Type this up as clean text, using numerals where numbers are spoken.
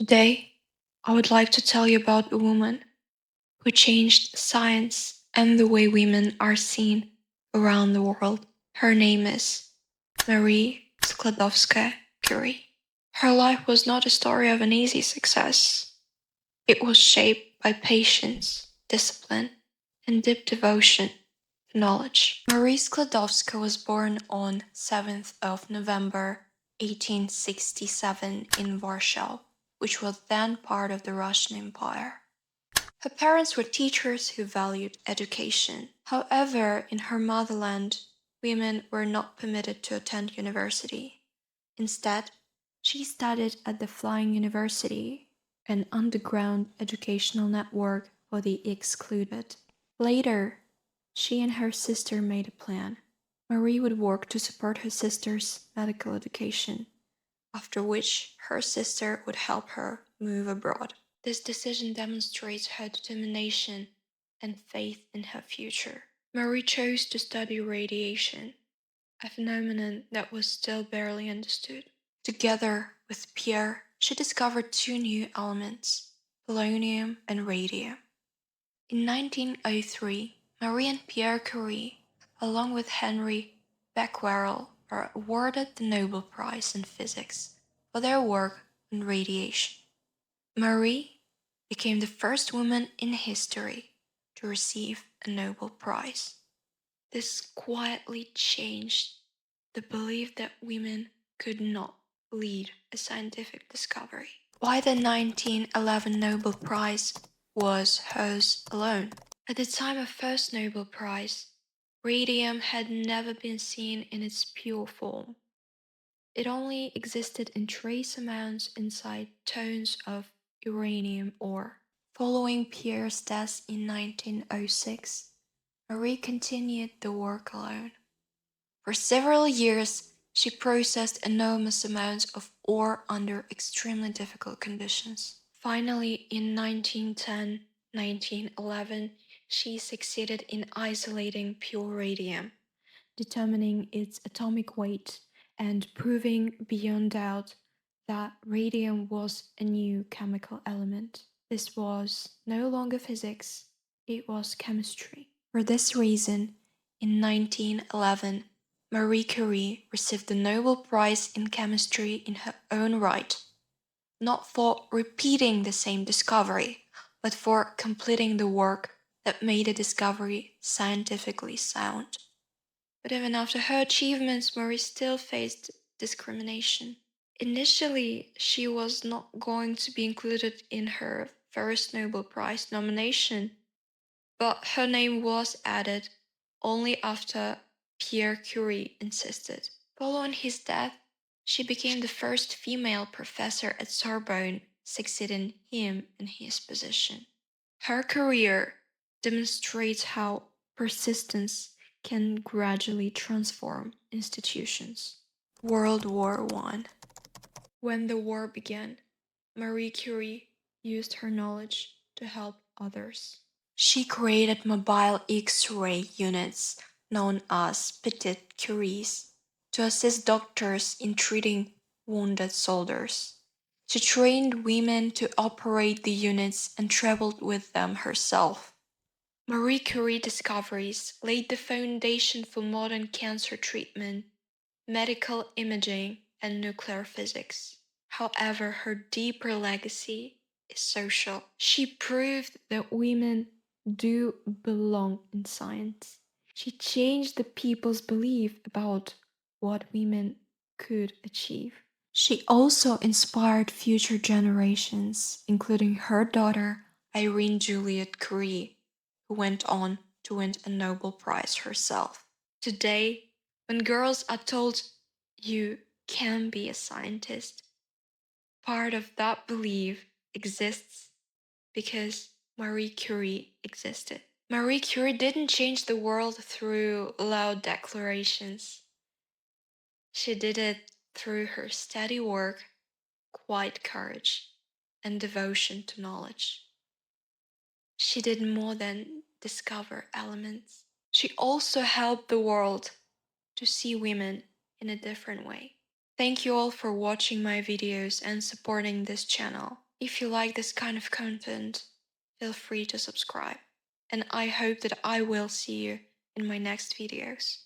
Today, I would like to tell you about a woman who changed science and the way women are seen around the world. Her name is Marie Curie. Her life was not a story of an easy success. It was shaped by patience, discipline, and deep devotion to knowledge. Marie Skłodowska was born on 7th of November 1867 in Warsaw, which was then part of the Russian Empire. Her parents were teachers who valued education. However, in her motherland, women were not permitted to attend university. Instead, she studied at the Flying University, an underground educational network for the excluded. Later, she and her sister made a plan. Marie would work to support her sister's medical education, after which her sister would help her move abroad. This decision demonstrates her determination and faith in her future. Marie chose to study radiation, a phenomenon that was still barely understood. Together with Pierre, she discovered two new elements, polonium and radium. In 1903, Marie and Pierre Curie, along with Henry Becquerel, were awarded the Nobel Prize in Physics for their work on radiation. Marie became the first woman in history to receive a Nobel Prize. This quietly changed the belief that women could not lead a scientific discovery. Why the 1911 Nobel Prize was hers alone. At the time of first Nobel Prize, radium had never been seen in its pure form. It only existed in trace amounts inside tons of uranium ore. Following Pierre's death in 1906, Marie continued the work alone. For several years, she processed enormous amounts of ore under extremely difficult conditions. Finally, in 1910-1911, she succeeded in isolating pure radium, determining its atomic weight and proving beyond doubt that radium was a new chemical element. This was no longer physics, it was chemistry. For this reason, in 1911, Marie Curie received the Nobel Prize in Chemistry in her own right, not for repeating the same discovery, but for completing the work that made the discovery scientifically sound. But even after her achievements, Marie still faced discrimination. Initially, she was not going to be included in her first Nobel Prize nomination, but her name was added only after Pierre Curie insisted. Following his death, she became the first female professor at Sorbonne, succeeding him in his position. Her career demonstrates how persistence can gradually transform institutions. World War I. When the war began, Marie Curie used her knowledge to help others. She created mobile X-ray units known as Petite Curies to assist doctors in treating wounded soldiers. She trained women to operate the units and traveled with them herself. Marie Curie discoveries laid the foundation for modern cancer treatment, medical imaging, and nuclear physics. However, her deeper legacy is social. She proved that women do belong in science. She changed the people's belief about what women could achieve. She also inspired future generations, including her daughter, Irene Juliette Curie, who went on to win a Nobel Prize herself. Today, when girls are told you can be a scientist, part of that belief exists because Marie Curie existed. Marie Curie didn't change the world through loud declarations. She did it through her steady work, quiet courage, and devotion to knowledge. She did more than discover elements. She also helped the world to see women in a different way. Thank you all for watching my videos and supporting this channel. If you like this kind of content, feel free to subscribe. And I hope that I will see you in my next videos.